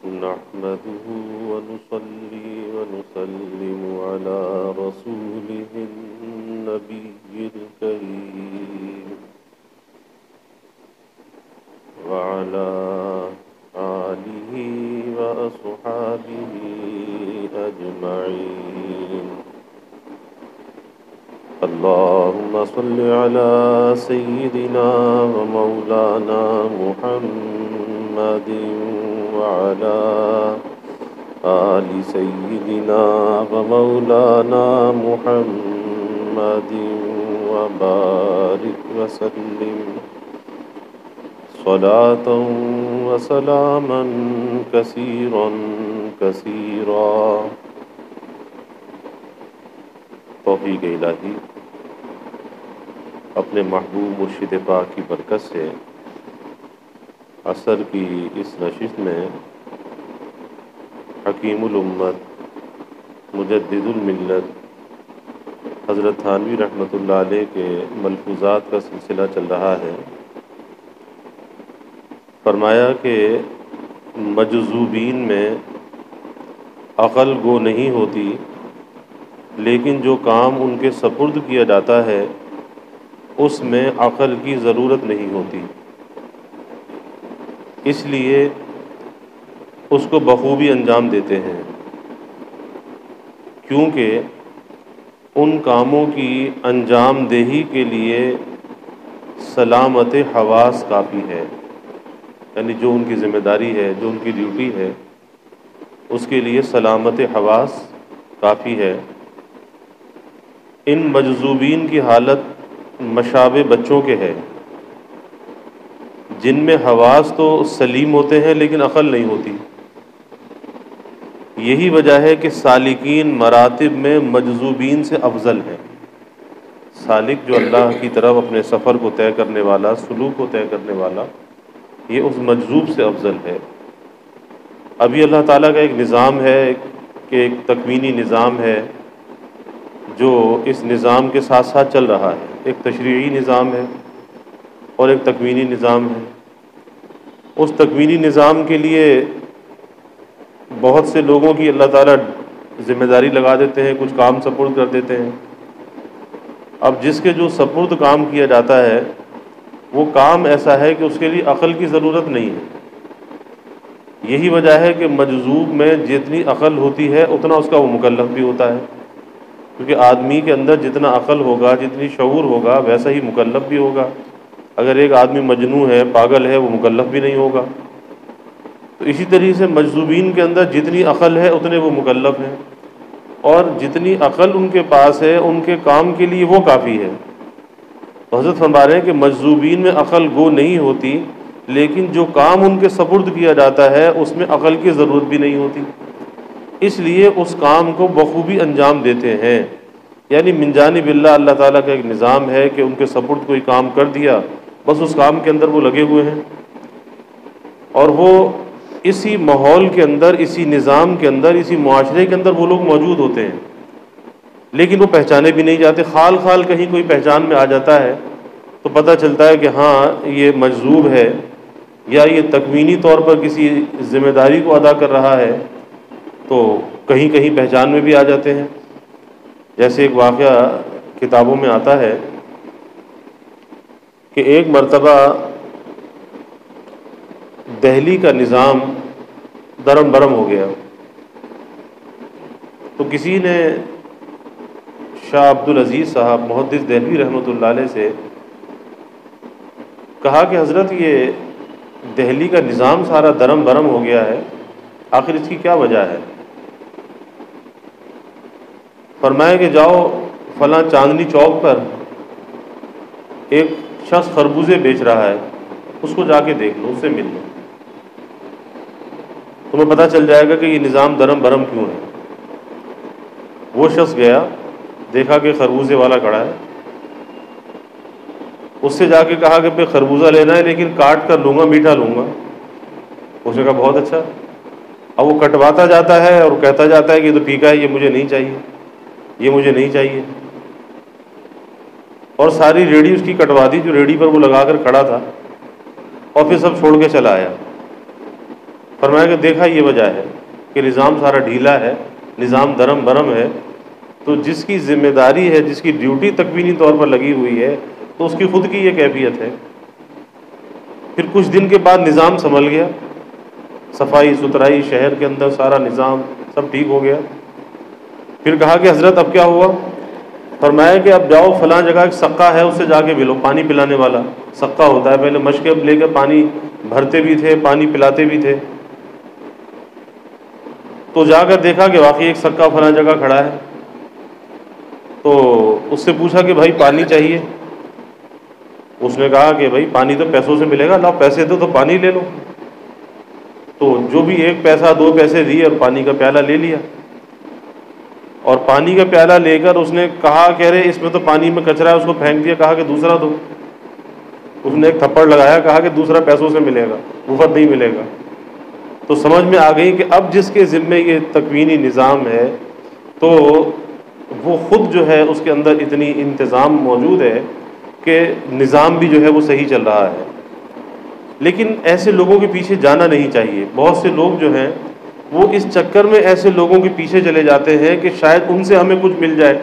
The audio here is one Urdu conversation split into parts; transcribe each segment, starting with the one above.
نحمده ونصلي ونسلم على رسوله النبي الكريم وعلى آله وأصحابه أجمعين. اللهم صل على سيدنا ومولانا محمد وعلى آل سيدنا ومولانا محمد وبارك وسلم صلاة وسلاما كثيرا كثيرا. توفیق الہی اپنے محبوب مرشد پاک کی برکت سے عصر کی اس نشست میں حکیم الامت مجدد الملت حضرت تھانوی رحمۃ اللہ علیہ کے ملفوظات کا سلسلہ چل رہا ہے. فرمایا کہ مجذوبین میں عقل گو نہیں ہوتی، لیکن جو کام ان کے سپرد کیا جاتا ہے اس میں عقل کی ضرورت نہیں ہوتی، اس لیے اس کو بخوبی انجام دیتے ہیں، کیونکہ ان کاموں کی انجام دہی کے لیے سلامت حواس کافی ہے. یعنی جو ان کی ذمہ داری ہے، جو ان کی ڈیوٹی ہے، اس کے لیے سلامت حواس کافی ہے. ان مجذوبین کی حالت مشابہ بچوں کے ہے جن میں حواس تو سلیم ہوتے ہیں لیکن عقل نہیں ہوتی. یہی وجہ ہے کہ سالکین مراتب میں مجذوبین سے افضل ہیں. سالک جو اللہ کی طرف اپنے سفر کو طے کرنے والا، سلوک کو طے کرنے والا، یہ اس مجذوب سے افضل ہے. ابھی اللہ تعالیٰ کا ایک نظام ہے کہ ایک تکوینی نظام ہے جو اس نظام کے ساتھ ساتھ چل رہا ہے. ایک تشریعی نظام ہے اور ایک تکوینی نظام ہے. اس تکوینی نظام کے لیے بہت سے لوگوں کی اللہ تعالیٰ ذمہ داری لگا دیتے ہیں، کچھ کام سپرد کر دیتے ہیں. اب جس کے جو سپرد کام کیا جاتا ہے وہ کام ایسا ہے کہ اس کے لیے عقل کی ضرورت نہیں ہے. یہی وجہ ہے کہ مجذوب میں جتنی عقل ہوتی ہے اتنا اس کا وہ مکلف بھی ہوتا ہے، کیونکہ آدمی کے اندر جتنا عقل ہوگا، جتنی شعور ہوگا، ویسا ہی مکلف بھی ہوگا. اگر ایک آدمی مجنون ہے، پاگل ہے، وہ مکلف بھی نہیں ہوگا. تو اسی طریقے سے مجذوبین کے اندر جتنی عقل ہے اتنے وہ مکلف ہیں، اور جتنی عقل ان کے پاس ہے ان کے کام کے لیے وہ کافی ہے. تو حضرت فرما رہے ہیں کہ مجذوبین میں عقل گو نہیں ہوتی، لیکن جو کام ان کے سپرد کیا جاتا ہے اس میں عقل کی ضرورت بھی نہیں ہوتی، اس لیے اس کام کو بخوبی انجام دیتے ہیں. یعنی من جانب اللہ تعالیٰ کا ایک نظام ہے کہ ان کے سپرد کوئی کام کر دیا، بس اس کام کے اندر وہ لگے ہوئے ہیں، اور وہ اسی ماحول کے اندر، اسی نظام کے اندر، اسی معاشرے کے اندر وہ لوگ موجود ہوتے ہیں، لیکن وہ پہچانے بھی نہیں جاتے. خال خال کہیں کوئی پہچان میں آ جاتا ہے تو پتہ چلتا ہے کہ ہاں یہ مجذوب ہے یا یہ تکوینی طور پر کسی ذمہ داری کو ادا کر رہا ہے، تو کہیں کہیں پہچان میں بھی آ جاتے ہیں. جیسے ایک واقعہ کتابوں میں آتا ہے کہ ایک مرتبہ دہلی کا نظام درم برم ہو گیا، تو کسی نے شاہ عبدالعزیز صاحب محدث دہلوی رحمۃ اللہ علیہ سے کہا کہ حضرت یہ دہلی کا نظام سارا درم برم ہو گیا ہے، آخر اس کی کیا وجہ ہے؟ فرمایا کہ جاؤ فلاں چاندنی چوک پر ایک شخص خربوزے بیچ رہا ہے، اس کو جا کے دیکھ لو، اس سے مل لو، تمہیں پتہ چل جائے گا کہ یہ نظام درم برم کیوں ہے. وہ شخص گیا، دیکھا کہ خربوزے والا کھڑا ہے، اس سے جا کے کہا کہ پہ خربوزہ لینا ہے لیکن کاٹ کر لوں گا، میٹھا لوں گا. اس نے کہا بہت اچھا. اب وہ کٹواتا جاتا ہے اور کہتا جاتا ہے کہ یہ تو پھیکا ہے، یہ مجھے نہیں چاہیے، یہ مجھے نہیں چاہیے، اور ساری ریڑھی اس کی کٹوا دی جو ریڑھی پر وہ لگا کر کھڑا تھا، اور پھر سب چھوڑ کے چلا آیا. فرمایا کہ دیکھا یہ وجہ ہے کہ نظام سارا ڈھیلا ہے، نظام درم برم ہے، تو جس کی ذمہ داری ہے، جس کی ڈیوٹی تکوینی طور پر لگی ہوئی ہے، تو اس کی خود کی یہ کیفیت ہے۔ پھر کچھ دن کے بعد نظام سنبھل گیا، صفائی ستھرائی شہر کے اندر سارا نظام سب ٹھیک ہو گیا۔ پھر کہا کہ حضرت اب کیا ہوا؟ فرمایا کہ اب جاؤ فلاں جگہ ایک سقا ہے، اس سے جا کے ملو، پانی پلانے والا سقا ہوتا ہے، پہلے مشکب لے کے پانی بھرتے بھی تھے، پانی پلاتے بھی تھے۔ تو جا کر دیکھا کہ واقعی ایک سقا فلاں جگہ کھڑا ہے، تو اس سے پوچھا کہ بھائی پانی چاہیے؟ اس نے کہا کہ بھائی پانی تو پیسوں سے ملے گا، لاؤ پیسے دو تو پانی لے لو۔ تو جو بھی 1 پیسہ 2 پیسے دیے اور پانی کا پیالہ لے لیا، اور پانی کا پیالہ لے کر اس نے کہا کہ ارے اس میں تو پانی میں کچرا ہے، اس کو پھینک دیا، کہا کہ دوسرا دو۔ اس نے ایک تھپڑ لگایا، کہا کہ دوسرا پیسوں سے ملے گا، مفت نہیں ملے گا۔ تو سمجھ میں آ گئی کہ اب جس کے ذمے یہ تکوینی نظام ہے تو وہ خود جو ہے اس کے اندر اتنی انتظام موجود ہے کہ نظام بھی جو ہے وہ صحیح چل رہا ہے۔ لیکن ایسے لوگوں کے پیچھے جانا نہیں چاہیے۔ بہت سے لوگ جو ہیں وہ اس چکر میں ایسے لوگوں کے پیچھے چلے جاتے ہیں کہ شاید ان سے ہمیں کچھ مل جائے،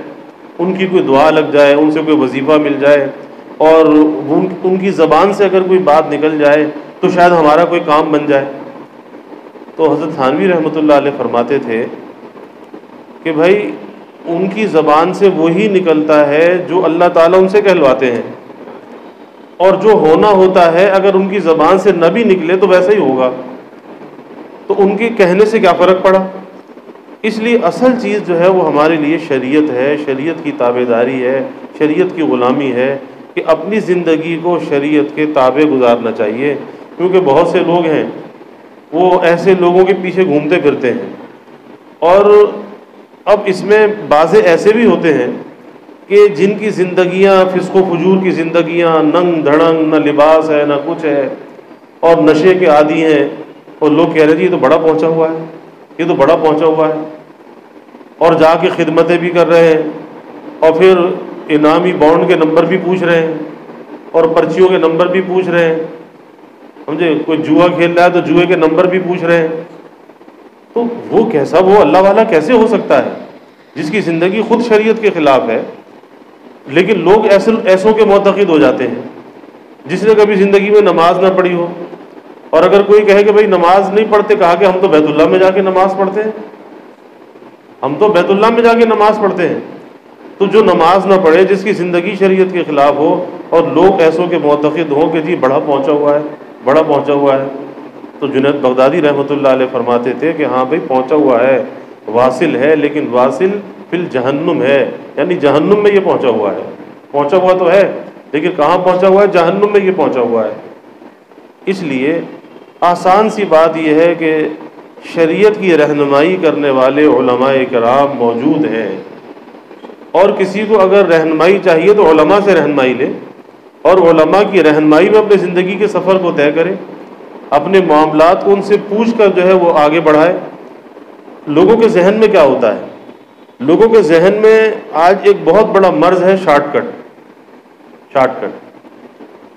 ان کی کوئی دعا لگ جائے، ان سے کوئی وظیفہ مل جائے، اور ان کی زبان سے اگر کوئی بات نکل جائے تو شاید ہمارا کوئی کام بن جائے۔ تو حضرت تھانوی رحمۃ اللہ علیہ فرماتے تھے کہ بھائی ان کی زبان سے وہی نکلتا ہے جو اللہ تعالیٰ ان سے کہلواتے ہیں، اور جو ہونا ہوتا ہے اگر ان کی زبان سے نہ بھی نکلے تو ویسا ہی ہوگا، تو ان کے کہنے سے کیا فرق پڑا؟ اس لیے اصل چیز جو ہے وہ ہمارے لیے شریعت ہے، شریعت کی تابع داری ہے، شریعت کی غلامی ہے، کہ اپنی زندگی کو شریعت کے تابع گزارنا چاہیے۔ کیونکہ بہت سے لوگ ہیں وہ ایسے لوگوں کے پیچھے گھومتے پھرتے ہیں، اور اب اس میں بعض ایسے بھی ہوتے ہیں کہ جن کی زندگیاں فسق و فجور کی زندگیاں، ننگ دھڑنگ، نہ لباس ہے نہ کچھ ہے، اور نشے کے عادی ہیں، اور لوگ کہہ رہے جی یہ تو بڑا پہنچا ہوا ہے، یہ تو بڑا پہنچا ہوا ہے، اور جا کے خدمتیں بھی کر رہے ہیں، اور پھر انعامی بانڈ کے نمبر بھی پوچھ رہے ہیں، اور پرچیوں کے نمبر بھی پوچھ رہے ہیں، سمجھے؟ کوئی جوا کھیل رہا ہے تو جوئے کے نمبر بھی پوچھ رہے ہیں۔ تو وہ کیسا، وہ اللہ والا کیسے ہو سکتا ہے جس کی زندگی خود شریعت کے خلاف ہے؟ لیکن لوگ ایسوں کے معتقد ہو جاتے ہیں، جس نے کبھی زندگی میں نماز نہ پڑھی ہو، اور اگر کوئی کہے کہ بھائی نماز نہیں پڑھتے، کہا کہ ہم تو بیت اللہ میں جا کے نماز پڑھتے ہیں، ہم تو بیت اللہ میں جا کے نماز پڑھتے ہیں۔ تو جو نماز نہ پڑھے، جس کی زندگی شریعت کے خلاف ہو، اور لوگ ایسوں کے معتقد ہوں کہ جی بڑا پہنچا ہوا ہے، بڑا پہنچا ہوا ہے، تو جنید بغدادی رحمۃ اللہ علیہ فرماتے تھے کہ ہاں بھائی پہنچا ہوا ہے، واصل ہے، لیکن واصل فی الجہنم ہے، یعنی جہنم میں یہ پہنچا ہوا ہے۔ پہنچا ہوا تو ہے لیکن کہاں پہنچا ہوا ہے؟ جہنم میں یہ پہنچا ہوا ہے۔ اس لیے آسان سی بات یہ ہے کہ شریعت کی رہنمائی کرنے والے علماء کرام موجود ہیں، اور کسی کو اگر رہنمائی چاہیے تو علماء سے رہنمائی لے، اور علماء کی رہنمائی میں اپنے زندگی کے سفر کو طے کرے، اپنے معاملات کو ان سے پوچھ کر جو ہے وہ آگے بڑھائے۔ لوگوں کے ذہن میں کیا ہوتا ہے؟ لوگوں کے ذہن میں آج ایک بہت بڑا مرض ہے شارٹ کٹ،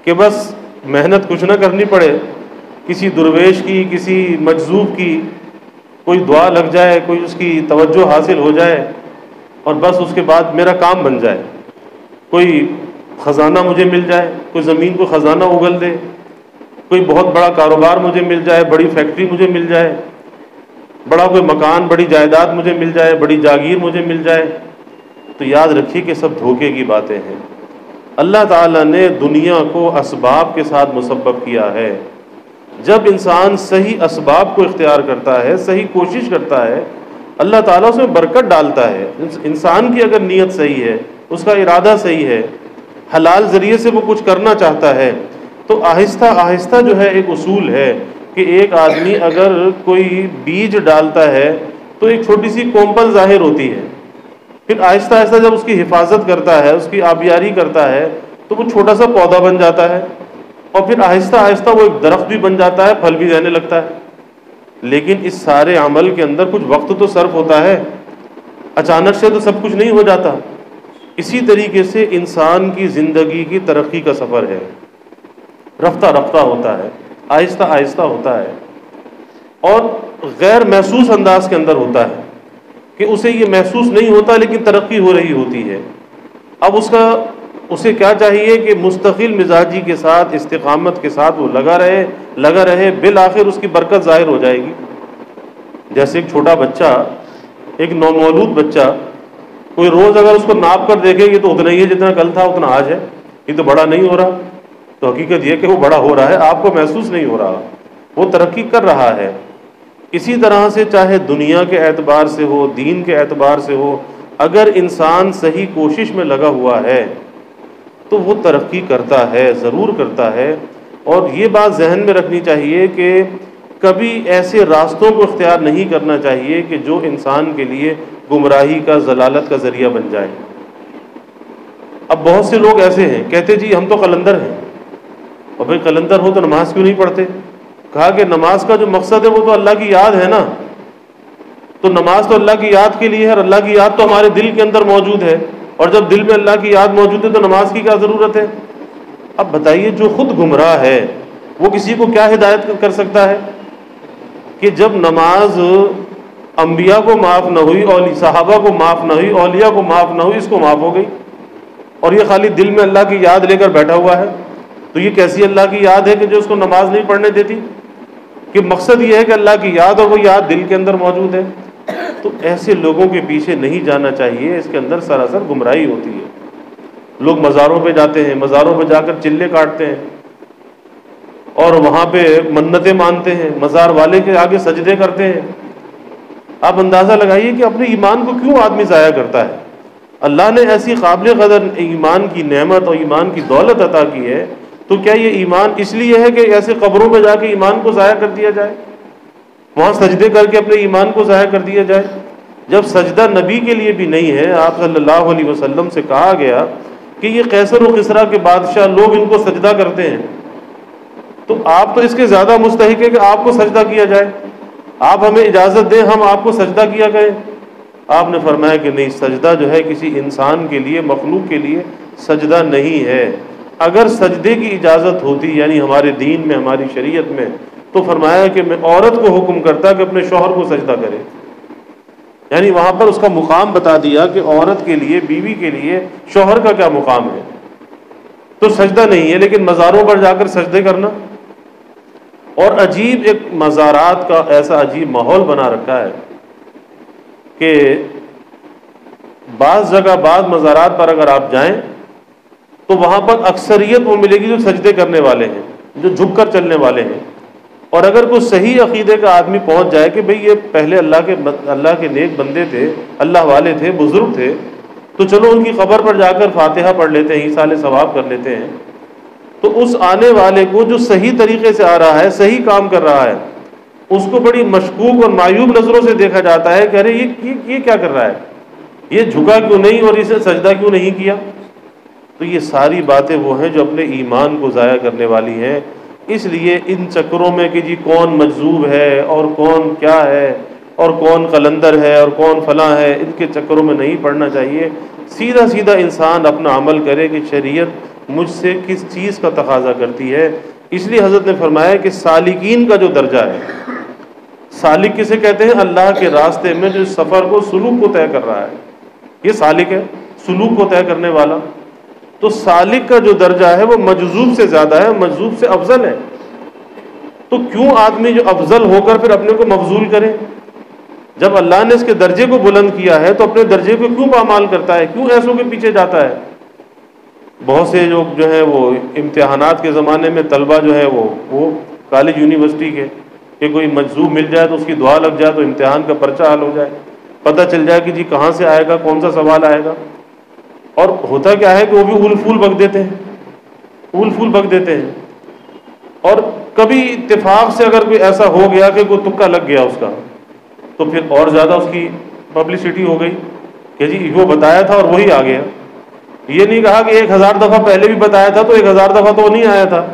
کہ بس محنت کچھ نہ کرنی پڑے، کسی درویش کی، کسی مجذوب کی کوئی دعا لگ جائے، کوئی اس کی توجہ حاصل ہو جائے، اور بس اس کے بعد میرا کام بن جائے، کوئی خزانہ مجھے مل جائے، کوئی زمین کو خزانہ اگل دے، کوئی بہت بڑا کاروبار مجھے مل جائے، بڑی فیکٹری مجھے مل جائے، بڑا کوئی مکان، بڑی جائیداد مجھے مل جائے، بڑی جاگیر مجھے مل جائے، تو یاد رکھیے کہ سب دھوکے کی باتیں ہیں۔ اللہ تعالیٰ نے دنیا کو اسباب کے ساتھ مسبب کیا ہے۔ جب انسان صحیح اسباب کو اختیار کرتا ہے، صحیح کوشش کرتا ہے، اللہ تعالیٰ اس میں برکت ڈالتا ہے۔ انسان کی اگر نیت صحیح ہے، اس کا ارادہ صحیح ہے، حلال ذریعے سے وہ کچھ کرنا چاہتا ہے، تو آہستہ آہستہ جو ہے ایک اصول ہے کہ ایک آدمی اگر کوئی بیج ڈالتا ہے تو ایک چھوٹی سی کومپل ظاہر ہوتی ہے، پھر آہستہ آہستہ جب اس کی حفاظت کرتا ہے، اس کی آبیاری کرتا ہے، تو وہ چھوٹا سا پودا بن جاتا ہے، اور پھر آہستہ آہستہ وہ ایک درخت بھی بن جاتا ہے، پھل بھی دینے لگتا ہے۔ لیکن اس سارے عمل کے اندر کچھ وقت تو صرف ہوتا ہے، اچانک سے تو سب کچھ نہیں ہو جاتا۔ اسی طریقے سے انسان کی زندگی کی ترقی کا سفر ہے، رفتہ رفتہ ہوتا ہے، آہستہ آہستہ ہوتا ہے۔ اور غیر محسوس انداز کے اندر ہوتا ہے کہ اسے یہ محسوس نہیں ہوتا لیکن ترقی ہو رہی ہوتی ہے. اب اسے کیا چاہیے کہ مستقل مزاجی کے ساتھ استقامت کے ساتھ وہ لگا رہے بالآخر اس کی برکت ظاہر ہو جائے گی. جیسے ایک چھوٹا بچہ، ایک نومولود بچہ، کوئی روز اگر اس کو ناپ کر دیکھے یہ تو اتنا ہی ہے جتنا کل تھا اتنا آج ہے، یہ تو بڑا نہیں ہو رہا، تو حقیقت یہ کہ وہ بڑا ہو رہا ہے، آپ کو محسوس نہیں ہو رہا، وہ ترقی کر رہا ہے. اسی طرح سے چاہے دنیا کے اعتبار سے ہو، دین کے اعتبار سے ہو، اگر انسان صحیح کوشش میں لگا ہوا ہے تو وہ ترقی کرتا ہے، ضرور کرتا ہے. اور یہ بات ذہن میں رکھنی چاہیے کہ کبھی ایسے راستوں کو اختیار نہیں کرنا چاہیے کہ جو انسان کے لیے گمراہی کا، ضلالت کا ذریعہ بن جائے. اب بہت سے لوگ ایسے ہیں کہتے جی ہم تو قلندر ہیں. اور بھائی قلندر ہو تو نماز کیوں نہیں پڑھتے؟ کہا کہ نماز کا جو مقصد ہے وہ تو اللہ کی یاد ہے نا. تو نماز تو اللہ کی یاد کے لیے ہے، اور اللہ کی یاد تو ہمارے دل کے اندر موجود ہے، اور جب دل میں اللہ کی یاد موجود ہے تو نماز کی کیا ضرورت ہے؟ اب بتائیے جو خود گمراہ ہے وہ کسی کو کیا ہدایت کر سکتا ہے کہ جب نماز انبیاء کو معاف نہ ہوئی، صحابہ کو معاف نہ ہوئی، اولیاء کو معاف نہ ہوئی، اس کو معاف ہو گئی، اور یہ خالی دل میں اللہ کی یاد لے کر بیٹھا ہوا ہے. تو یہ کیسی اللہ کی یاد ہے کہ جو اس کو نماز نہیں پڑھنے دیتی؟ کہ مقصد یہ ہے کہ اللہ کی یاد، اور وہ یاد دل کے اندر موجود ہے. تو ایسے لوگوں کے پیچھے نہیں جانا چاہیے، اس کے اندر سراسر گمراہی ہوتی ہے. لوگ مزاروں پہ جاتے ہیں، مزاروں پہ جا کر چلے کاٹتے ہیں اور وہاں پہ منتیں مانتے ہیں، مزار والے کے آگے سجدے کرتے ہیں. آپ اندازہ لگائیے کہ اپنے ایمان کو کیوں آدمی ضائع کرتا ہے. اللہ نے ایسی قابل قدر ایمان کی نعمت اور ایمان کی دولت عطا کی ہے، تو کیا یہ ایمان اس لیے ہے کہ ایسے قبروں میں جا کے ایمان کو ضائع کر دیا جائے، وہاں سجدے کر کے اپنے ایمان کو ضائع کر دیا جائے؟ جب سجدہ نبی کے لیے بھی نہیں ہے، آپ صلی اللہ علیہ وسلم سے کہا گیا کہ یہ قیصر و کسریٰ کے بادشاہ لوگ ان کو سجدہ کرتے ہیں، تو آپ تو اس کے زیادہ مستحق ہے کہ آپ کو سجدہ کیا جائے. آپ ہمیں اجازت دیں ہم آپ کو سجدہ کیا کریں. آپ نے فرمایا کہ نہیں، سجدہ جو ہے کسی انسان کے لیے، مخلوق کے لیے سجدہ نہیں ہے. اگر سجدے کی اجازت ہوتی یعنی ہمارے دین میں، ہماری شریعت میں، تو فرمایا کہ میں عورت کو حکم کرتا کہ اپنے شوہر کو سجدہ کرے. یعنی وہاں پر اس کا مقام بتا دیا کہ عورت کے لیے، بیوی کے لیے شوہر کا کیا مقام ہے. تو سجدہ نہیں ہے، لیکن مزاروں پر جا کر سجدے کرنا. اور عجیب ایک مزارات کا ایسا عجیب ماحول بنا رکھا ہے کہ بعض جگہ، بعض مزارات پر اگر آپ جائیں تو وہاں پر اکثریت وہ ملے گی جو سجدے کرنے والے ہیں، جو جھک کر چلنے والے ہیں. اور اگر کوئی صحیح عقیدے کا آدمی پہنچ جائے کہ بھئی یہ پہلے اللہ کے نیک بندے تھے، اللہ والے تھے، بزرگ تھے، تو چلو ان کی قبر پر جا کر فاتحہ پڑھ لیتے ہیں، ایصال ثواب کر لیتے ہیں. تو اس آنے والے کو جو صحیح طریقے سے آ رہا ہے، صحیح کام کر رہا ہے، اس کو بڑی مشکوک اور معیوب نظروں سے دیکھا جاتا ہے کہ ارے یہ کیا کر رہا ہے، یہ جھکا کیوں نہیں اور اسے سجدہ کیوں نہیں کیا. تو یہ ساری باتیں وہ ہیں جو اپنے ایمان کو ضائع کرنے والی ہیں. اس لیے ان چکروں میں کہ جی کون مجذوب ہے اور کون کیا ہے اور کون قلندر ہے اور کون فلاں ہے، ان کے چکروں میں نہیں پڑنا چاہیے. سیدھا سیدھا انسان اپنا عمل کرے کہ شریعت مجھ سے کس چیز کا تقاضا کرتی ہے. اس لیے حضرت نے فرمایا کہ سالکین کا جو درجہ ہے، سالک کسے کہتے ہیں؟ اللہ کے راستے میں جو سفر کو، سلوک کو طے کر رہا ہے، یہ سالک ہے، سلوک کو طے کرنے والا. تو سالک کا جو درجہ ہے وہ مجذوب سے زیادہ ہے، مجذوب سے افضل ہے. تو کیوں آدمی جو افضل ہو کر پھر اپنے کو مفضول کرے؟ جب اللہ نے اس کے درجے کو بلند کیا ہے تو اپنے درجے کو کیوں پامال کرتا ہے، کیوں ایسوں کے پیچھے جاتا ہے؟ بہت سے لوگ جو ہیں وہ امتحانات کے زمانے میں طلبہ جو ہے وہ کالج یونیورسٹی کے کہ کوئی مجذوب مل جائے تو اس کی دعا لگ جائے تو امتحان کا پرچہ حل ہو جائے، پتہ چل جائے کہ جی کہاں سے آئے گا، کون سا سوال آئے گا. اور ہوتا کیا ہے کہ وہ بھی اول پھول بک دیتے ہیں، اول پھول بک دیتے ہیں. اور کبھی اتفاق سے اگر کوئی ایسا ہو گیا کہ کوئی تکا لگ گیا اس کا، تو پھر اور زیادہ اس کی پبلسٹی ہو گئی کہ جی وہ بتایا تھا اور وہی آ گیا. یہ نہیں کہا کہ 1000 دفعہ پہلے بھی بتایا تھا تو 1000 دفعہ تو نہیں آیا تھا.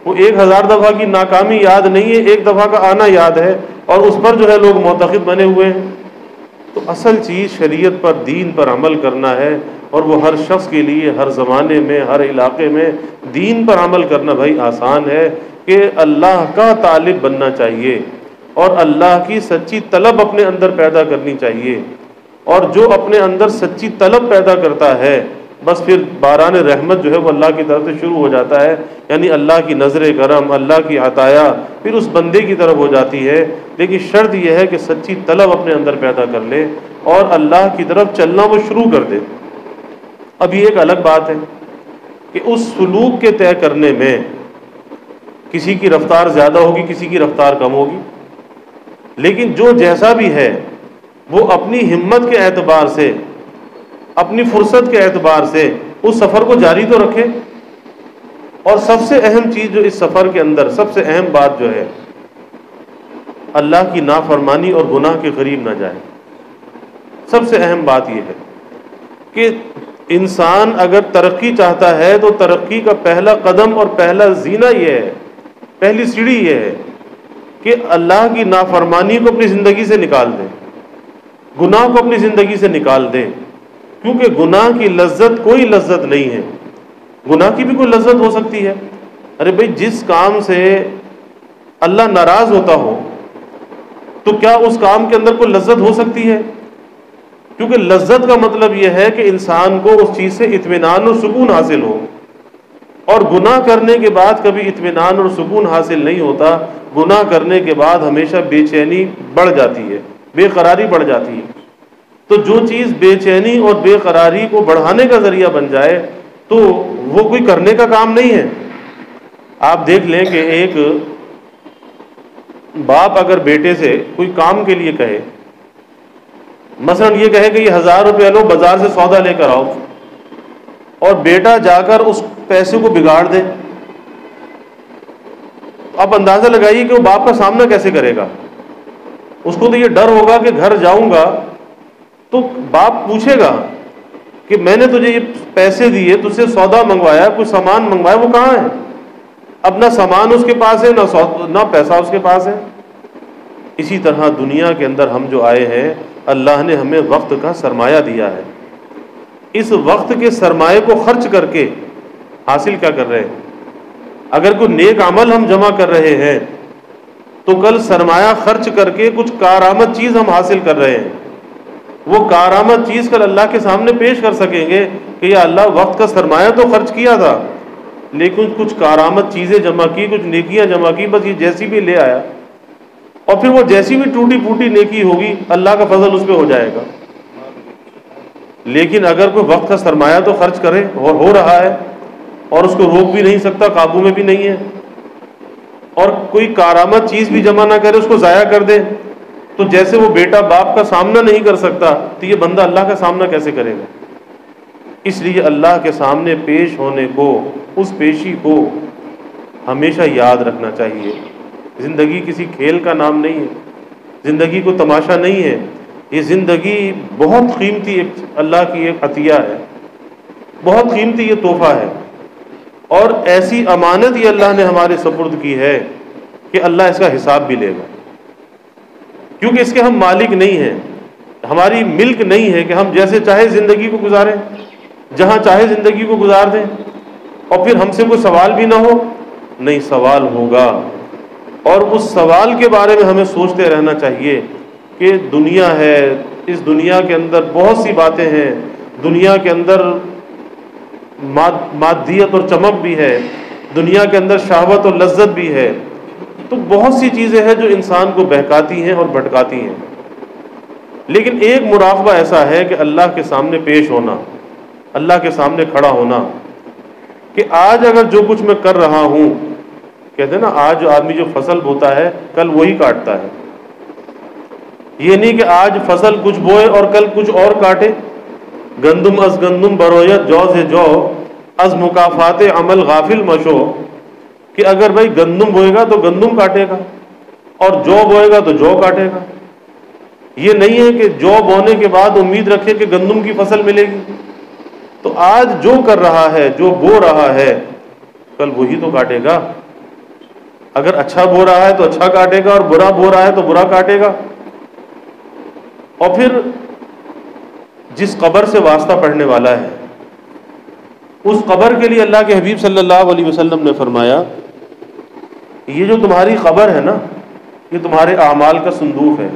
وہ 1000 دفعہ کی ناکامی یاد نہیں ہے، ایک دفعہ کا آنا یاد ہے، اور اس پر جو ہے لوگ معتقد بنے ہوئے ہیں. تو اصل چیز شریعت پر، دین پر عمل کرنا ہے، اور وہ ہر شخص کے لیے ہر زمانے میں، ہر علاقے میں دین پر عمل کرنا بھائی آسان ہے کہ اللہ کا طالب بننا چاہیے. اور اللہ کی سچی طلب اپنے اندر پیدا کرنی چاہیے. اور جو اپنے اندر سچی طلب پیدا کرتا ہے بس پھر باران رحمت جو ہے وہ اللہ کی طرف سے شروع ہو جاتا ہے. یعنی اللہ کی نظر کرم، اللہ کی عطایا پھر اس بندے کی طرف ہو جاتی ہے. لیکن شرط یہ ہے کہ سچی طلب اپنے اندر پیدا کر لے اور اللہ کی طرف چلنا وہ شروع کر دے. اب یہ ایک الگ بات ہے کہ اس سلوک کے طے کرنے میں کسی کی رفتار زیادہ ہوگی، کسی کی رفتار کم ہوگی، لیکن جو جیسا بھی ہے وہ اپنی ہمت کے اعتبار سے، اپنی فرصت کے اعتبار سے اس سفر کو جاری تو رکھے. اور سب سے اہم چیز جو اس سفر کے اندر سب سے اہم بات جو ہے، اللہ کی نافرمانی اور گناہ کے قریب نہ جائے. سب سے اہم بات یہ ہے کہ انسان اگر ترقی چاہتا ہے تو ترقی کا پہلا قدم اور پہلا زینہ یہ ہے، پہلی سیڑھی یہ ہے کہ اللہ کی نافرمانی کو اپنی زندگی سے نکال دے، گناہ کو اپنی زندگی سے نکال دے. کیونکہ گناہ کی لذت کوئی لذت نہیں ہے. گناہ کی بھی کوئی لذت ہو سکتی ہے. ارے بھائی، جس کام سے اللہ ناراض ہوتا ہو تو کیا اس کام کے اندر کوئی لذت ہو سکتی ہے؟ کیونکہ لذت کا مطلب یہ ہے کہ انسان کو اس چیز سے اطمینان اور سکون حاصل ہو. اور گناہ کرنے کے بعد کبھی اطمینان اور سکون حاصل نہیں ہوتا. گناہ کرنے کے بعد ہمیشہ بے چینی بڑھ جاتی ہے، بے قراری بڑھ جاتی ہے. تو جو چیز بے چینی اور بے قراری کو بڑھانے کا ذریعہ بن جائے تو وہ کوئی کرنے کا کام نہیں ہے. آپ دیکھ لیں کہ ایک باپ اگر بیٹے سے کوئی کام کے لیے کہے، مثلا یہ کہے کہ یہ 1000 روپے لو، بازار سے سودا لے کر آؤ، اور بیٹا جا کر اس پیسے کو بگاڑ دے، آپ اندازہ لگائیے کہ وہ باپ کا سامنا کیسے کرے گا. اس کو تو یہ ڈر ہوگا کہ گھر جاؤں گا تو باپ پوچھے گا کہ میں نے تجھے یہ پیسے دیے، تجھ سے سودا منگوایا، کوئی سامان منگوایا، وہ کہاں ہے؟ اب نہ سامان اس کے پاس ہے، نہ پیسہ اس کے پاس ہے. اسی طرح دنیا کے اندر ہم جو آئے ہیں، اللہ نے ہمیں وقت کا سرمایہ دیا ہے. اس وقت کے سرمایہ کو خرچ کر کے حاصل کیا کر رہے ہیں؟ اگر کوئی نیک عمل ہم جمع کر رہے ہیں تو کل سرمایہ خرچ کر کے کچھ کارآمد چیز ہم حاصل کر رہے ہیں. وہ کارآمد چیز کل اللہ کے سامنے پیش کر سکیں گے کہ یا اللہ، وقت کا سرمایہ تو خرچ کیا تھا لیکن کچھ کارآمد چیزیں جمع کی، کچھ نیکیاں جمع کی، بس یہ جیسی بھی لے آیا. اور پھر وہ جیسی بھی ٹوٹی پھوٹی نیکی ہوگی اللہ کا فضل اس پہ ہو جائے گا. لیکن اگر کوئی وقت کا سرمایہ تو خرچ کرے اور ہو رہا ہے اور اس کو روک بھی نہیں سکتا، قابو میں بھی نہیں ہے، اور کوئی کارآمد چیز بھی جمع نہ کرے، اس کو ضائع کر دے، تو جیسے وہ بیٹا باپ کا سامنا نہیں کر سکتا تو یہ بندہ اللہ کا سامنا کیسے کرے گا؟ اس لیے اللہ کے سامنے پیش ہونے کو، اس پیشی کو ہمیشہ یاد رکھنا چاہیے. زندگی کسی کھیل کا نام نہیں ہے، زندگی کو تماشا نہیں ہے. یہ زندگی بہت قیمتی ایک اللہ کی ایک عطیہ ہے، بہت قیمتی یہ تحفہ ہے، اور ایسی امانت یہ اللہ نے ہمارے سپرد کی ہے کہ اللہ اس کا حساب بھی لے گا. کیونکہ اس کے ہم مالک نہیں ہیں، ہماری ملک نہیں ہے کہ ہم جیسے چاہے زندگی کو گزاریں، جہاں چاہے زندگی کو گزار دیں اور پھر ہم سے کوئی سوال بھی نہ ہو. نہیں، سوال ہوگا، اور اس سوال کے بارے میں ہمیں سوچتے رہنا چاہیے کہ دنیا ہے، اس دنیا کے اندر بہت سی باتیں ہیں، دنیا کے اندر مادیت اور چمک بھی ہے، دنیا کے اندر شہوت اور لذت بھی ہے. تو بہت سی چیزیں ہیں جو انسان کو بہکاتی ہیں اور بھٹکاتی ہیں. لیکن ایک مراقبہ ایسا ہے کہ اللہ کے سامنے پیش ہونا، اللہ کے سامنے کھڑا ہونا، کہ آج اگر جو کچھ میں کر رہا ہوں، کہتے ہیں نا آج جو آدمی جو فصل بوتا ہے کل وہی کاٹتا ہے. یہ نہیں کہ آج فصل کچھ بوئے اور کل کچھ اور کاٹے. گندم از گندم برویت جو سے جو از مکافات عمل غافل مشو، کہ اگر بھائی گندم بوئے گا تو گندم کاٹے گا اور جو بوئے گا تو جو کاٹے گا. یہ نہیں ہے کہ جو بونے کے بعد امید رکھے کہ گندم کی فصل ملے گی. تو آج جو کر رہا ہے، جو بو رہا ہے، کل وہی تو کاٹے گا. اگر اچھا بو رہا ہے تو اچھا کاٹے گا، اور برا بو رہا ہے تو برا کاٹے گا. اور پھر جس قبر سے واسطہ پڑھنے والا ہے، اس قبر کے لیے اللہ کے حبیب صلی اللہ علیہ وسلم نے فرمایا، یہ جو تمہاری قبر ہے نا، یہ تمہارے اعمال کا صندوق ہے۔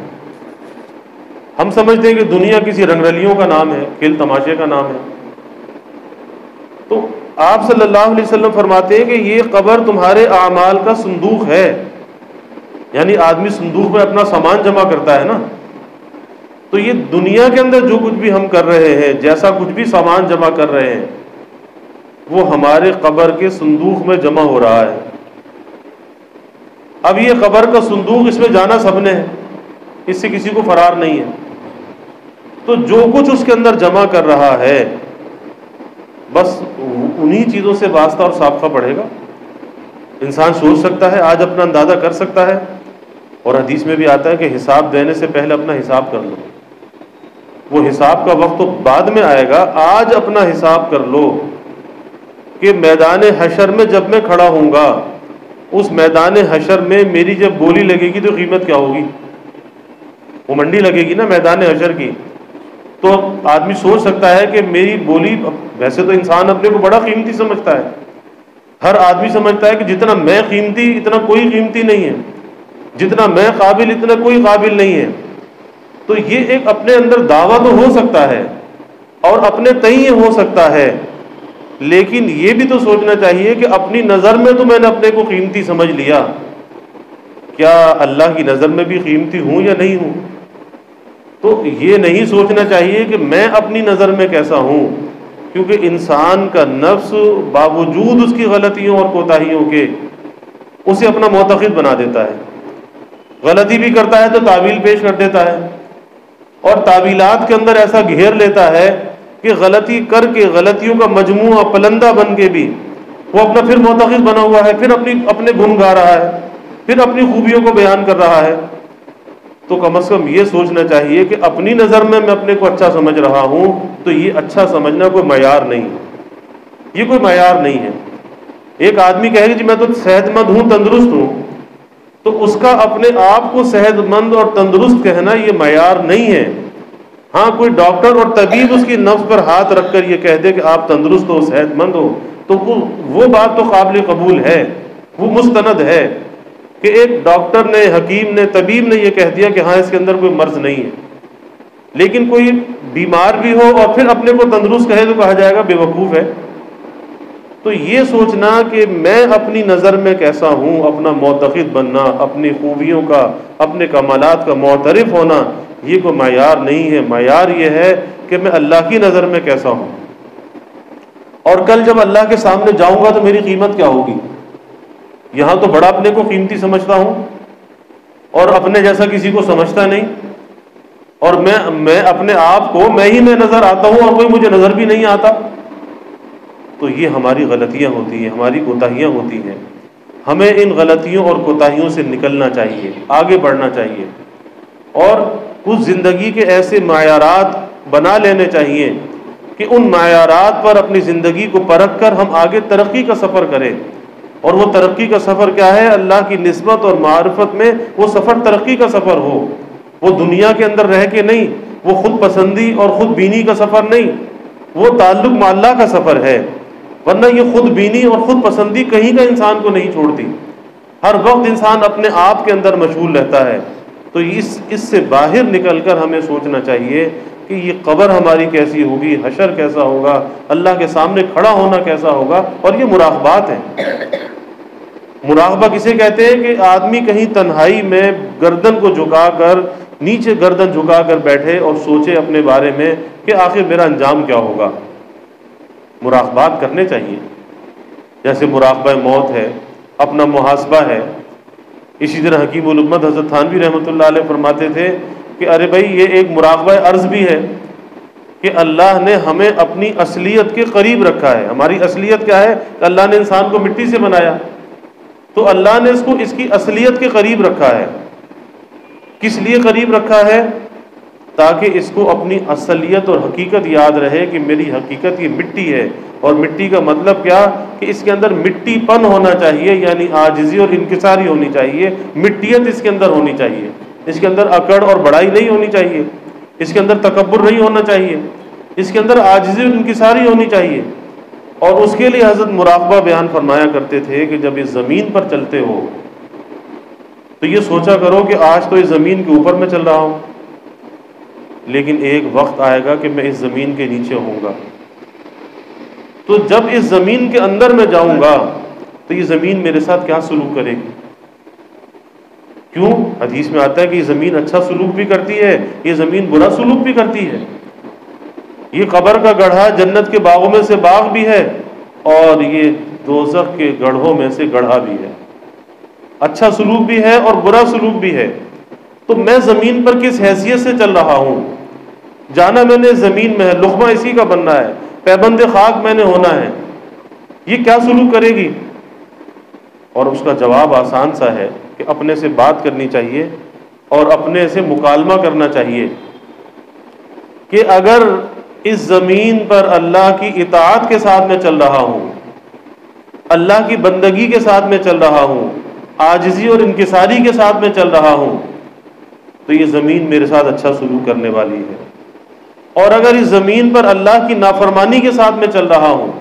ہم سمجھتے ہیں کہ دنیا کسی رنگ رلیوں کا نام ہے، کھیل تماشے کا نام ہے، تو آپ صلی اللہ علیہ وسلم فرماتے ہیں کہ یہ قبر تمہارے اعمال کا صندوق ہے، یعنی آدمی صندوق میں اپنا سامان جمع کرتا ہے نا، تو یہ دنیا کے اندر جو کچھ بھی ہم کر رہے ہیں، جیسا کچھ بھی سامان جمع کر رہے ہیں، وہ ہمارے قبر کے صندوق میں جمع ہو رہا ہے۔ اب یہ قبر کا صندوق، اس میں جانا سب نے ہے، اس سے کسی کو فرار نہیں ہے، تو جو کچھ اس کے اندر جمع کر رہا ہے بس انہی چیزوں سے واسطہ اور سابقہ پڑھے گا۔ انسان سوچ سکتا ہے، آج اپنا اندازہ کر سکتا ہے، اور حدیث میں بھی آتا ہے کہ حساب دینے سے پہلے اپنا حساب کر لو۔ وہ حساب کا وقت تو بعد میں آئے گا، آج اپنا حساب کر لو کہ میدان حشر میں جب میں کھڑا ہوں گا، اس میدان حشر میں میری جب بولی لگے گی تو قیمت کیا ہوگی؟ وہ منڈی لگے گی نا میدان حشر کی، تو آدمی سوچ سکتا ہے کہ میری بولی، ویسے تو انسان اپنے کو بڑا قیمتی سمجھتا ہے، ہر آدمی سمجھتا ہے کہ جتنا میں قیمتی اتنا کوئی قیمتی نہیں ہے، جتنا میں قابل اتنا کوئی قابل نہیں ہے، تو یہ ایک اپنے اندر دعویٰ تو ہو سکتا ہے اور اپنے تئیں ہو سکتا ہے، لیکن یہ بھی تو سوچنا چاہیے کہ اپنی نظر میں تو میں نے اپنے کو قیمتی سمجھ لیا، کیا اللہ کی نظر میں بھی قیمتی ہوں یا نہیں ہوں؟ تو یہ نہیں سوچنا چاہیے کہ میں اپنی نظر میں کیسا ہوں، کیونکہ انسان کا نفس باوجود اس کی غلطیوں اور کوتاہیوں کے اسے اپنا معتقد بنا دیتا ہے، غلطی بھی کرتا ہے تو تعویل پیش کر دیتا ہے، اور تعویلات کے اندر ایسا گھیر لیتا ہے کہ غلطی کر کے، غلطیوں کا مجموعہ پلندہ بن کے بھی وہ اپنا پھر معتقد بنا ہوا ہے، پھر اپنے گن گا رہا ہے، پھر اپنی خوبیوں کو بیان کر رہا ہے۔ تو کم از کم یہ سوچنا چاہیے کہ اپنی نظر میں اپنے کو اچھا سمجھ رہا ہوں، تو یہ اچھا سمجھنا کوئی معیار نہیں ہے، یہ کوئی معیار نہیں ہے۔ ایک آدمی کہے کہ جی میں تو صحت مند ہوں، تندرست ہوں، تو اس کا اپنے آپ کو صحت مند اور تندرست کہنا یہ معیار نہیں ہے۔ ہاں کوئی ڈاکٹر اور طبیب اس کی نفس پر ہاتھ رکھ کر یہ کہہ دے کہ آپ تندرست ہو، صحت مند ہو، تو وہ بات تو قابل قبول ہے، وہ مستند ہے کہ ایک ڈاکٹر نے، حکیم نے، طبیب نے یہ کہہ دیا کہ ہاں اس کے اندر کوئی مرض نہیں ہے، لیکن کوئی بیمار بھی ہو اور پھر اپنے کو تندرست کہے تو کہا جائے گا بے وقوف ہے۔ تو یہ سوچنا کہ میں اپنی نظر میں کیسا ہوں، اپنا معتقد بننا، اپنی خوبیوں کا، اپنے کمالات کا معترف ہونا، یہ کوئی معیار نہیں ہے۔ معیار یہ ہے کہ میں اللہ کی نظر میں کیسا ہوں، اور کل جب اللہ کے سامنے جاؤں گا تو میری قیمت کیا ہوگی۔ یہاں تو بڑا اپنے کو قیمتی سمجھتا ہوں اور اپنے جیسا کسی کو سمجھتا نہیں، اور میں اپنے آپ کو میں ہی میں نظر آتا ہوں اور کوئی مجھے نظر بھی نہیں آتا۔ تو یہ ہماری غلطیاں ہوتی ہیں، ہماری کوتاہیاں ہوتی ہیں۔ ہمیں ان غلطیوں اور کوتاہیوں سے نکلنا چاہیے، آگے بڑھنا چاہیے، اور کچھ زندگی کے ایسے معیارات بنا لینے چاہیے کہ ان معیارات پر اپنی زندگی کو پرکھ کر ہم آگے ترقی کا سفر کریں۔ اور وہ ترقی کا سفر کیا ہے؟ اللہ کی نسبت اور معرفت میں وہ سفر ترقی کا سفر ہو، وہ دنیا کے اندر رہ کے نہیں، وہ خود پسندی اور خود بینی کا سفر نہیں، وہ تعلق مع اللہ کا سفر ہے۔ ورنہ یہ خود بینی اور خود پسندی کہیں کا انسان کو نہیں چھوڑتی، ہر وقت انسان اپنے آپ کے اندر مشغول رہتا ہے۔ تو اس سے باہر نکل کر ہمیں سوچنا چاہیے کہ یہ قبر ہماری کیسی ہوگی، حشر کیسا ہوگا، اللہ کے سامنے کھڑا ہونا کیسا ہوگا، اور یہ مراقبات ہیں۔ مراقبہ کسے کہتے ہیں؟ کہ آدمی کہیں تنہائی میں گردن کو جھکا کر، نیچے گردن جھکا کر بیٹھے اور سوچے اپنے بارے میں کہ آخر میرا انجام کیا ہوگا۔ مراقبات کرنے چاہیے، جیسے مراقبہ موت ہے، اپنا محاسبہ ہے۔ اسی طرح حکیم الامت حضرت تھانوی رحمۃ اللہ علیہ فرماتے تھے کہ ارے بھائی یہ ایک مراقبہ عرض بھی ہے کہ اللہ نے ہمیں اپنی اصلیت کے قریب رکھا ہے۔ ہماری اصلیت کیا ہے؟ کہ اللہ نے انسان کو مٹی سے بنایا، تو اللہ نے اس کو اس کی اصلیت کے قریب رکھا ہے۔ کس لیے قریب رکھا ہے؟ تاکہ اس کو اپنی اصلیت اور حقیقت یاد رہے کہ میری حقیقت یہ مٹی ہے، اور مٹی کا مطلب کیا؟ کہ اس کے اندر مٹی پن ہونا چاہیے، یعنی عاجزی اور انکساری ہونی چاہیے، مٹیت اس کے اندر ہونی چاہیے، اس کے اندر اکڑ اور بڑائی نہیں ہونی چاہیے، اس کے اندر تکبر نہیں ہونا چاہیے، اس کے اندر عاجزی اور انکساری ہونی چاہیے۔ اور اس کے لیے حضرت مراقبہ بیان فرمایا کرتے تھے کہ جب اس زمین پر چلتے ہو تو یہ سوچا کرو کہ آج تو اس زمین کے اوپر میں چل رہا ہوں، لیکن ایک وقت آئے گا کہ میں اس زمین کے نیچے ہوں گا، تو جب اس زمین کے اندر میں جاؤں گا تو یہ زمین میرے ساتھ کیا سلوک کرے گی؟ کیوں؟ حدیث میں آتا ہے کہ یہ زمین اچھا سلوک بھی کرتی ہے، یہ زمین برا سلوک بھی کرتی ہے، یہ قبر کا گڑھا جنت کے باغوں میں سے باغ بھی ہے اور یہ دوزخ کے گڑھوں میں سے گڑھا بھی ہے، اچھا سلوک بھی ہے اور برا سلوک بھی ہے۔ تو میں زمین پر کس حیثیت سے چل رہا ہوں؟ جانا میں نے زمین میں ہے، لقمہ اسی کا بننا ہے، پیبند خاک میں نے ہونا ہے، یہ کیا سلوک کرے گی؟ اور اس کا جواب آسان سا ہے کہ اپنے سے بات کرنی چاہیے اور اپنے سے مکالمہ کرنا چاہیے کہ اگر اس زمین پر اللہ کی اطاعت کے ساتھ میں چل رہا ہوں، اللہ کی بندگی کے ساتھ میں چل رہا ہوں، عاجزی اور انکساری کے ساتھ میں چل رہا ہوں، تو یہ زمین میرے ساتھ اچھا سلوک کرنے والی ہے۔ اور اگر اس زمین پر اللہ کی نافرمانی کے ساتھ میں چل رہا ہوں،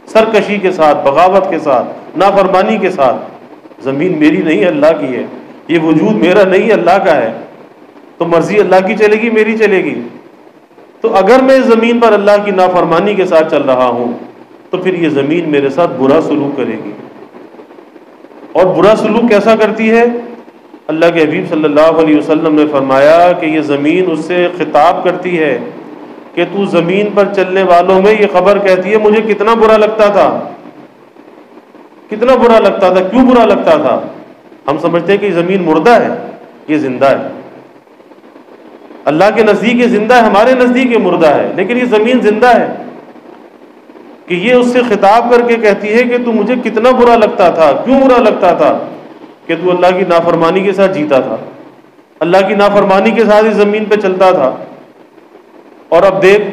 سرکشی کے ساتھ، بغاوت کے ساتھ، نافرمانی کے ساتھ، زمین میری نہیں اللہ کی ہے، یہ وجود میرا نہیں اللہ کا ہے، تو مرضی اللہ کی چلے گی میری چلے گی؟ تو اگر میں اس زمین پر اللہ کی نافرمانی کے ساتھ چل رہا ہوں تو پھر یہ زمین میرے ساتھ برا سلوک کرے گی۔ اور برا سلوک کیسا کرتی ہے؟ اللہ کے حبیب صلی اللہ علیہ وسلم نے فرمایا کہ یہ زمین اس سے خطاب کرتی ہے کہ تو زمین پر چلنے والوں میں، یہ خبر کہتی ہے مجھے کتنا برا لگتا تھا، کتنا برا لگتا تھا، کیوں برا لگتا تھا؟ ہم سمجھتے ہیں کہ یہ زمین مردہ ہے، یہ زندہ ہے، اللہ کے نزدیک یہ زندہ ہے، ہمارے نزدیک یہ مردہ ہے، لیکن یہ زمین زندہ ہے، کہ یہ اس سے خطاب کر کے کہتی ہے کہ تو مجھے کتنا برا لگتا تھا، کیوں برا لگتا تھا؟ کہ تو اللہ کی نافرمانی کے ساتھ جیتا تھا، اللہ کی نافرمانی کے ساتھ اس زمین پہ چلتا تھا، اور اب دیکھ،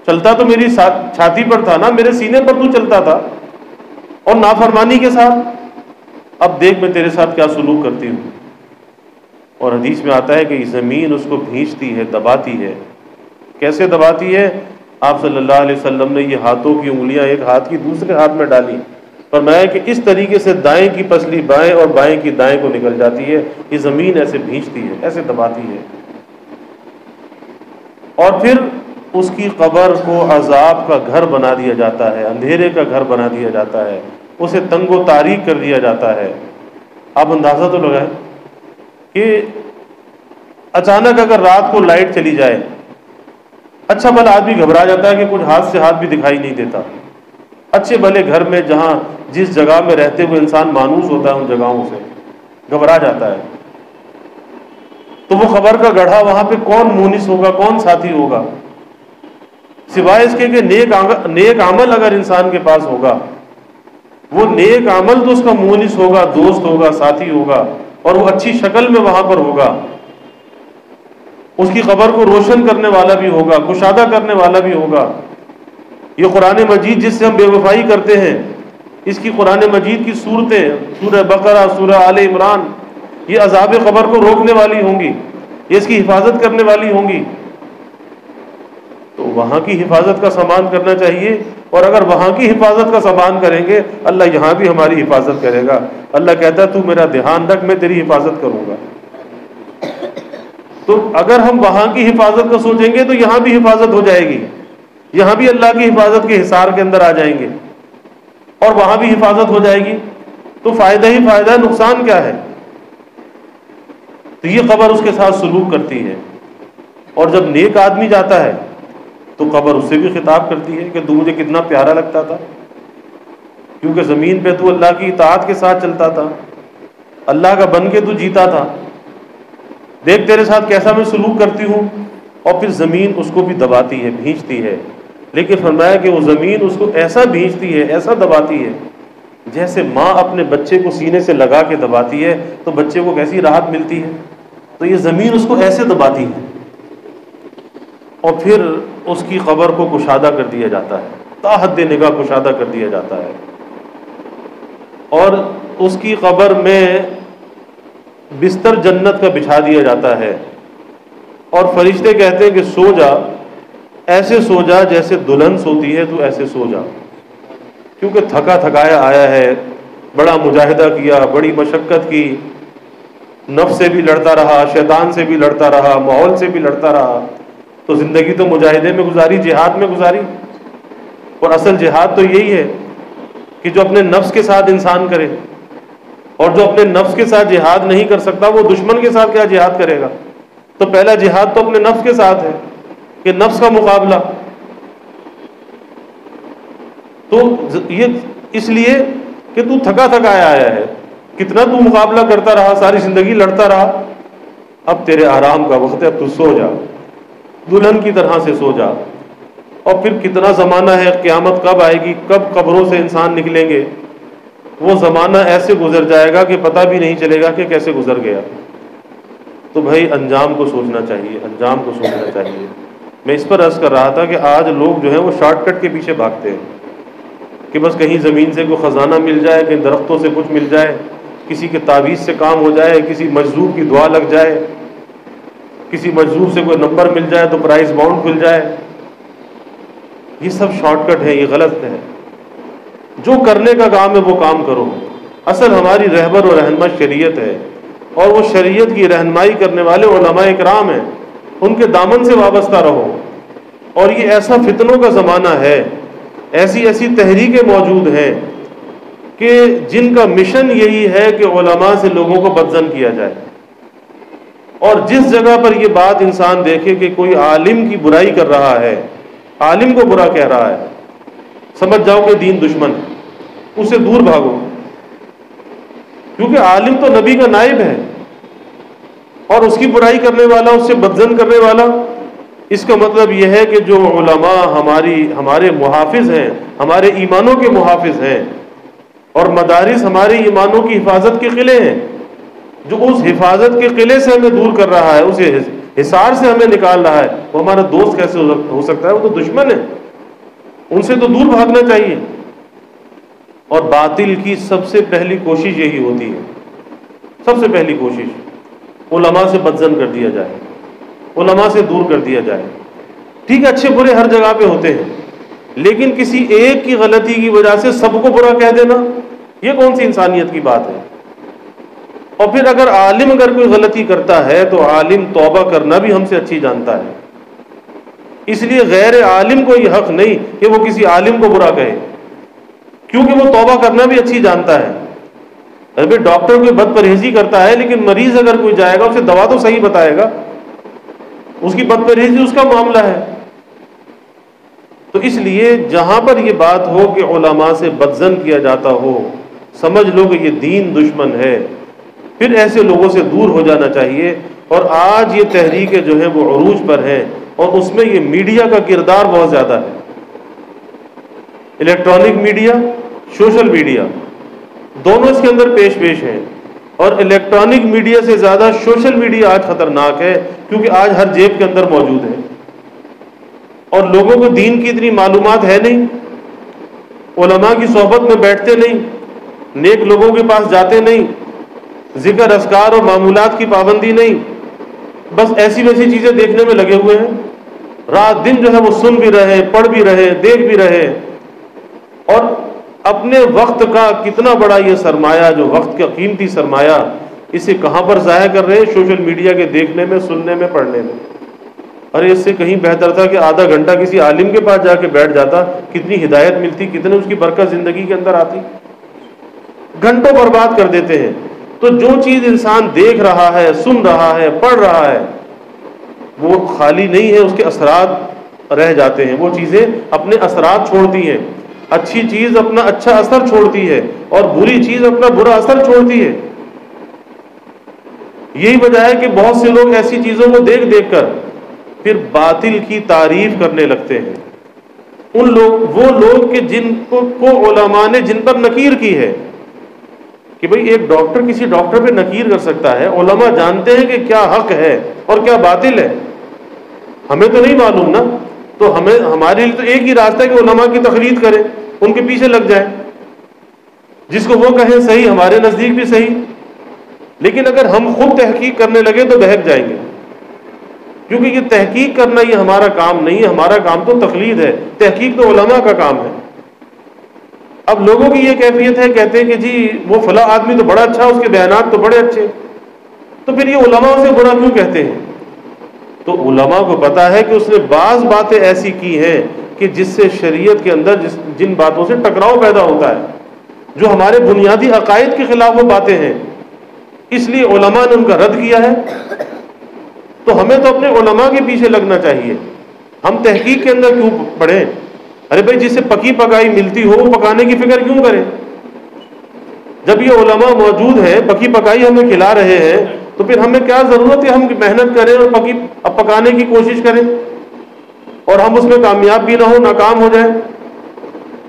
چلتا تو میری چھاتی پر تھا نا، میرے سینے پر تو چلتا تھا، اور نافرمانی کے ساتھ اب دیکھ میں تیرے ساتھ کیا سلوک کرتی ہوں۔ اور حدیث میں آتا ہے کہ یہ زمین اس کو بھینچتی ہے، دباتی ہے۔ کیسے دباتی ہے؟ آپ صلی اللہ علیہ وسلم نے یہ ہاتھوں کی انگلیاں ایک ہاتھ کی دوسرے ہاتھ میں ڈالی، فرمایا کہ اس طریقے سے دائیں کی پسلی بائیں اور بائیں کی دائیں کو نکل جاتی ہے، یہ زمین ایسے بھینچتی ہے، ایسے دباتی ہے۔ اور پھر اس کی قبر کو عذاب کا گھر بنا دیا جاتا ہے، اندھیرے کا گھر بنا دیا جاتا ہے، اسے تنگ و تاریک کر دیا جاتا ہے۔ آپ اندازہ تو لگائیں کہ اچانک اگر رات کو لائٹ چلی جائے، اچھا بھلا آدمی گھبرا جاتا ہے کہ کچھ ہاتھ سے ہاتھ بھی دکھائی نہیں دیتا، اچھے بھلے گھر میں جہاں جس جگہ میں رہتے ہوئے انسان مانوس ہوتا ہے ان جگہوں سے گھبرا جاتا ہے، تو وہ خبر کا گڑھا وہاں پہ کون مونس ہوگا، کون ساتھی ہوگا؟ سوائے اس کے کہ نیک عمل اگر انسان کے پاس ہوگا، وہ نیک عمل تو اس کا مونس ہوگا، دوست ہوگا، ساتھی ہوگا، اور وہ اچھی شکل میں وہاں پر ہوگا، اس کی قبر کو روشن کرنے والا بھی ہوگا، کشادہ کرنے والا بھی ہوگا۔ یہ قرآن مجید جس سے ہم بے وفائی کرتے ہیں، اس کی قرآن مجید کی صورتیں، سورہ بقرہ، سورہ آل عمران، یہ عذاب قبر کو روکنے والی ہوں گی، یہ اس کی حفاظت کرنے والی ہوں گی۔ تو وہاں کی حفاظت کا سامان کرنا چاہیے، اور اگر وہاں کی حفاظت کا سامان کریں گے، اللہ یہاں بھی ہماری حفاظت کرے گا۔ اللہ کہتا ہے تو میرا دھیان رکھ، میں تیری حفاظت کروں گا۔ تو اگر ہم وہاں کی حفاظت کا سوچیں گے تو یہاں بھی حفاظت ہو جائے گی، یہاں بھی اللہ کی حفاظت کے حصار کے اندر آ جائیں گے، اور وہاں بھی حفاظت ہو جائے گی، تو فائدہ ہی فائدہ ہے، نقصان کیا ہے؟ تو یہ قبر اس کے ساتھ سلوک کرتی ہے۔ اور جب نیک آدمی جاتا ہے تو قبر اس سے بھی خطاب کرتی ہے کہ تو مجھے کتنا پیارا لگتا تھا، کیونکہ زمین پہ تو اللہ کی اطاعت کے ساتھ چلتا تھا، اللہ کا بن کے تو جیتا تھا، دیکھ تیرے ساتھ کیسا میں سلوک کرتی ہوں۔ اور پھر زمین اس کو بھی دباتی ہے، بھینچتی ہے، لیکن فرمایا کہ وہ زمین اس کو ایسا بھینچتی ہے، ایسا دباتی ہے، جیسے ماں اپنے بچے کو سینے سے لگا کے دباتی ہے تو بچے کو کیسی راحت ملتی ہے، تو یہ زمین اس کو ایسے دباتی ہے۔ اور پھر اس کی قبر کو کشادہ کر دیا جاتا ہے، تا حد نگاہ کشادہ کر دیا جاتا ہے، اور اس کی قبر میں بستر جنت کا بچھا دیا جاتا ہے، اور فرشتے کہتے ہیں کہ سو جا، ایسے سو جا جیسے دلہن سوتی ہے، تو ایسے سو جا، کیونکہ تھکا تھکایا آیا ہے، بڑا مجاہدہ کیا، بڑی مشقت کی، نفس سے بھی لڑتا رہا، شیطان سے بھی لڑتا رہا، ماحول سے بھی لڑتا رہا، تو زندگی تو مجاہدے میں گزاری، جہاد میں گزاری۔ اور اصل جہاد تو یہی ہے کہ جو اپنے نفس کے ساتھ انسان کرے، اور جو اپنے نفس کے ساتھ جہاد نہیں کر سکتا وہ دشمن کے ساتھ کیا جہاد کرے گا؟ تو پہلا جہاد تو اپنے نفس کے ساتھ ہے کہ نفس کا مقابلہ۔ تو یہ اس لیے کہ تو تھکا تھکایا آیا ہے، کتنا تو مقابلہ کرتا رہا، ساری زندگی لڑتا رہا، اب تیرے آرام کا وقت ہے، اب تو سو جا، دلہن کی طرح سے سو جا۔ اور پھر کتنا زمانہ ہے، قیامت کب آئے گی، کب قبروں سے انسان نکلیں گے، وہ زمانہ ایسے گزر جائے گا کہ پتہ بھی نہیں چلے گا کہ کیسے گزر گیا۔ تو بھائی انجام کو سوچنا چاہیے، انجام کو سوچنا چاہیے۔ میں اس پر عرض کر رہا تھا کہ آج لوگ جو ہیں وہ شارٹ کٹ کے پیچھے بھاگتے ہیں کہ بس کہیں زمین سے کوئی خزانہ مل جائے، کہیں درختوں سے کچھ مل جائے، کسی کے تعویذ سے کام ہو جائے، کسی مجذوب کی دعا لگ جائے، کسی مجذوب سے کوئی نمبر مل جائے تو پرائز باؤنڈ کھل جائے۔ یہ سب شارٹ کٹ ہے، یہ غلط ہے۔ جو کرنے کا کام ہے وہ کام کرو۔ اصل ہماری رہبر و رہنما شریعت ہے، اور وہ شریعت کی رہنمائی کرنے والے علماء اکرام ہیں، ان کے دامن سے وابستہ رہو۔ اور یہ ایسا فتنوں کا زمانہ ہے، ایسی ایسی تحریکیں موجود ہیں کہ جن کا مشن یہی ہے کہ علماء سے لوگوں کو بدظن کیا جائے۔ اور جس جگہ پر یہ بات انسان دیکھے کہ کوئی عالم کی برائی کر رہا ہے، عالم کو برا کہہ رہا ہے، سمجھ جاؤ کہ دین دشمن ہے، اس سے دور بھاگو، کیونکہ عالم تو نبی کا نائب ہے، اور اس کی برائی کرنے والا، اس سے بدظن کرنے والا، اس کا مطلب یہ ہے کہ جو علماء ہمارے محافظ ہیں، ہمارے ایمانوں کے محافظ ہیں، اور مدارس ہمارے ایمانوں کی حفاظت کے قلعے ہیں، جو اس حفاظت کے قلعے سے ہمیں دور کر رہا ہے، اس حصار سے ہمیں نکال رہا ہے، وہ ہمارا دوست کیسے ہو سکتا ہے؟ وہ تو دشمن ہے، ان سے تو دور بھاگنا چاہیے۔ اور باطل کی سب سے پہلی کوشش یہی ہوتی ہے، سب سے پہلی کوشش علماء سے بدظن کر دیا جائے، علماء سے دور کر دیا جائے۔ ٹھیک ہے، اچھے برے ہر جگہ پہ ہوتے ہیں، لیکن کسی ایک کی غلطی کی وجہ سے سب کو برا کہہ دینا، یہ کون سی انسانیت کی بات ہے؟ اور پھر اگر عالم کوئی غلطی کرتا ہے تو عالم توبہ کرنا بھی ہم سے اچھی جانتا ہے، اس لیے غیر عالم کو یہ حق نہیں کہ وہ کسی عالم کو برا کہے، کیونکہ وہ توبہ کرنا بھی اچھی جانتا ہے۔ ابھی ڈاکٹر کوئی بد پرہیزی کرتا ہے، لیکن مریض اگر کوئی جائے گا اسے دوا تو صحیح بتائے گا، اس کی بد پرہیزی اس کا معاملہ ہے۔ تو اس لیے جہاں پر یہ بات ہو کہ علماء سے بدظن کیا جاتا ہو، سمجھ لو کہ یہ دین دشمن ہے، پھر ایسے لوگوں سے دور ہو جانا چاہیے۔ اور آج یہ تحریکیں جو ہیں وہ عروج پر ہیں، اور اس میں یہ میڈیا کا کردار بہت زیادہ ہے، الیکٹرانک میڈیا، سوشل میڈیا، دونوں اس کے اندر پیش ہیں۔ اور الیکٹرانک میڈیا سے زیادہ سوشل میڈیا آج خطرناک ہے، کیونکہ آج ہر جیب کے اندر موجود ہے، اور لوگوں کو دین کی اتنی معلومات ہے نہیں، علماء کی صحبت میں بیٹھتے نہیں، نیک لوگوں کے پاس جاتے نہیں، ذکر اذکار اور معمولات کی پابندی نہیں، بس ایسی ویسی چیزیں دیکھنے میں لگے ہوئے ہیں، رات دن جو ہے وہ سن بھی رہے، پڑھ بھی رہے، دیکھ بھی رہے، اور اپنے وقت کا کتنا بڑا یہ سرمایہ، جو وقت کا قیمتی سرمایہ، اسے کہاں پر ضائع کر رہے ہیں؟ سوشل میڈیا کے دیکھنے میں، سننے میں، پڑھنے میں۔ ارے اس سے کہیں بہتر تھا کہ آدھا گھنٹہ کسی عالم کے پاس جا کے بیٹھ جاتا، کتنی ہدایت ملتی، کتنے اس کی برکت زندگی کے اندر آتی۔ گھنٹوں برباد کر دیتے ہیں۔ تو جو چیز انسان دیکھ رہا ہے، سن رہا ہے، پڑھ رہا ہے، وہ خالی نہیں ہے، اس کے اثرات رہ جاتے ہیں، وہ چیزیں اپنے اثرات چھوڑتی ہیں۔ اچھی چیز اپنا اچھا اثر چھوڑتی ہے، اور بری چیز اپنا برا اثر چھوڑتی ہے۔ یہی وجہ ہے کہ بہت سے لوگ ایسی چیزوں کو دیکھ دیکھ کر پھر باطل کی تعریف کرنے لگتے ہیں۔ وہ لوگ کہ جن کو علماء نے جن پر نکیر کی ہے، کہ بھئی ایک ڈاکٹر کسی ڈاکٹر پہ نکیر کر سکتا ہے، علماء جانتے ہیں کہ کیا حق ہے اور کیا باطل ہے، ہمیں تو نہیں معلوم نا، تو ہمارے لیے تو ایک ہی راستہ ہے کہ علماء کی تقلید کریں، ان کے پیچھے لگ جائیں، جس کو وہ کہیں صحیح ہمارے نزدیک بھی صحیح۔ لیکن اگر ہم خود تحقیق کرنے لگے تو بہک جائیں گے، کیونکہ یہ تحقیق کرنا یہ ہمارا کام نہیں ہے، ہمارا کام تو تقلید ہے، تحقیق تو علماء کا کام ہے۔ اب لوگوں کی یہ کیفیت ہے، کہتے ہیں کہ جی وہ فلاں آدمی تو بڑا اچھا، اس کے بیانات تو بڑے اچھے، تو پھر یہ علماء سے برا کیوں کہتے ہیں؟ تو علماء کو پتا ہے کہ اس نے بعض باتیں ایسی کی ہیں کہ جس سے شریعت کے اندر جن باتوں سے ٹکراؤ پیدا ہوتا ہے، جو ہمارے بنیادی عقائد کے خلاف وہ باتیں ہیں، اس لیے علماء نے ان کا رد کیا ہے۔ تو ہمیں تو اپنے علماء کے پیچھے لگنا چاہیے، ہم تحقیق کے اندر کیوں پڑھیں؟ ارے بھائی جسے پکی پکائی ملتی ہو وہ پکانے کی فکر کیوں کریں؟ جب یہ علماء موجود ہیں، پکی پکائی ہمیں کھلا رہے ہیں، تو پھر ہمیں کیا ضرورت ہے ہم محنت کریں اور پکانے کی کوشش کریں اور ہم اس میں کامیاب بھی نہ ہو، ناکام ہو جائیں؟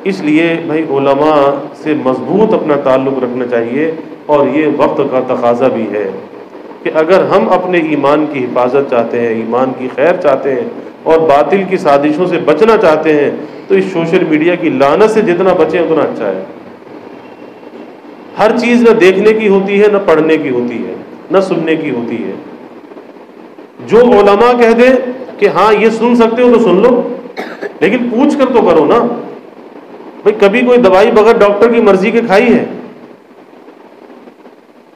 اس لیے بھائی علماء سے مضبوط اپنا تعلق رکھنا چاہیے، اور یہ وقت کا تقاضا بھی ہے کہ اگر ہم اپنے ایمان کی حفاظت چاہتے ہیں، ایمان کی خیر چاہتے ہیں اور باطل کی سازشوں سے بچنا چاہتے ہیں، تو اس سوشل میڈیا کی لعنت سے جتنا بچیں اتنا اچھا ہے۔ ہر چیز نہ دیکھنے کی ہوتی ہے، نہ پڑھنے کی ہوتی ہے، نہ سننے کی ہوتی ہے۔ جو علماء کہہ دیں کہ ہاں یہ سن سکتے ہو تو سن لو، لیکن پوچھ کر تو کرو نا۔ بھئی کبھی کوئی دوائی بغیر ڈاکٹر کی مرضی کے کھائی ہے؟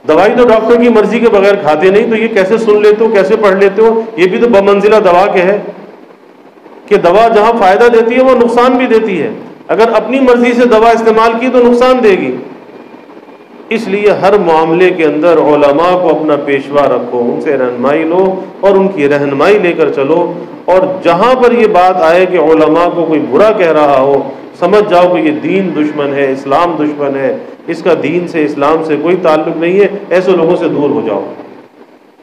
دوائی تو ڈاکٹر کی مرضی کے بغیر کھاتے نہیں، تو یہ کیسے سن لیتے ہو، کیسے پڑھ لیتے ہو؟ یہ بھی تو بمنزلہ دوا کے ہے کہ دوا جہاں فائدہ دیتی ہے وہ نقصان بھی دیتی ہے۔ اگر اپنی مرضی سے دوا استعمال کی تو نقصان دے گی۔ اس لیے ہر معاملے کے اندر علماء کو اپنا پیشوا رکھو، ان سے رہنمائی لو اور ان کی رہنمائی لے کر چلو، اور جہاں پر یہ بات آئے کہ علماء کو کوئی برا کہہ رہا ہو، سمجھ جاؤ کہ یہ دین دشمن ہے، اسلام دشمن ہے، اس کا دین سے اسلام سے کوئی تعلق نہیں ہے، ایسے لوگوں سے دور ہو جاؤ۔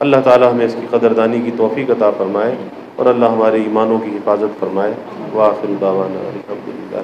اللہ تعالی ہمیں اس کی قدردانی کی توفیق عطا فرمائے، اور اللہ ہمارے ایمانوں کی حفاظت فرمائے۔ وآخر دعوانا الحمدللہ۔